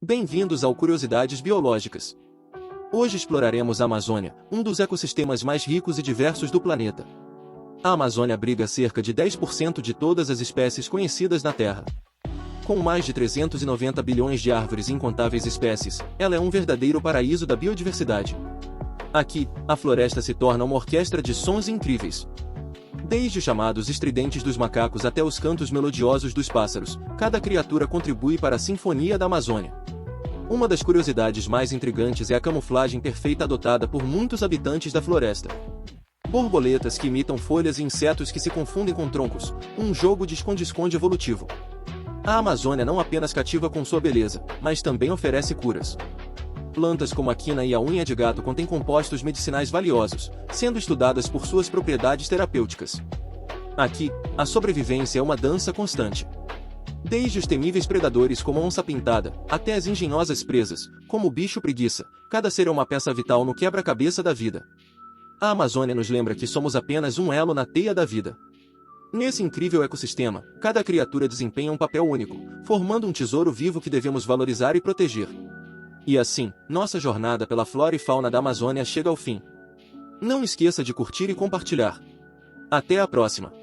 Bem-vindos ao Curiosidades Biológicas. Hoje exploraremos a Amazônia, um dos ecossistemas mais ricos e diversos do planeta. A Amazônia abriga cerca de 10% de todas as espécies conhecidas na Terra. Com mais de 390 bilhões de árvores e incontáveis espécies, ela é um verdadeiro paraíso da biodiversidade. Aqui, a floresta se torna uma orquestra de sons incríveis. Desde os chamados estridentes dos macacos até os cantos melodiosos dos pássaros, cada criatura contribui para a sinfonia da Amazônia. Uma das curiosidades mais intrigantes é a camuflagem perfeita adotada por muitos habitantes da floresta. Borboletas que imitam folhas e insetos que se confundem com troncos, um jogo de esconde-esconde evolutivo. A Amazônia não apenas cativa com sua beleza, mas também oferece curas. Plantas como a quina e a unha de gato contêm compostos medicinais valiosos, sendo estudadas por suas propriedades terapêuticas. Aqui, a sobrevivência é uma dança constante. Desde os temíveis predadores como a onça-pintada, até as engenhosas presas, como o bicho-preguiça, cada ser é uma peça vital no quebra-cabeça da vida. A Amazônia nos lembra que somos apenas um elo na teia da vida. Nesse incrível ecossistema, cada criatura desempenha um papel único, formando um tesouro vivo que devemos valorizar e proteger. E assim, nossa jornada pela flora e fauna da Amazônia chega ao fim. Não esqueça de curtir e compartilhar. Até a próxima!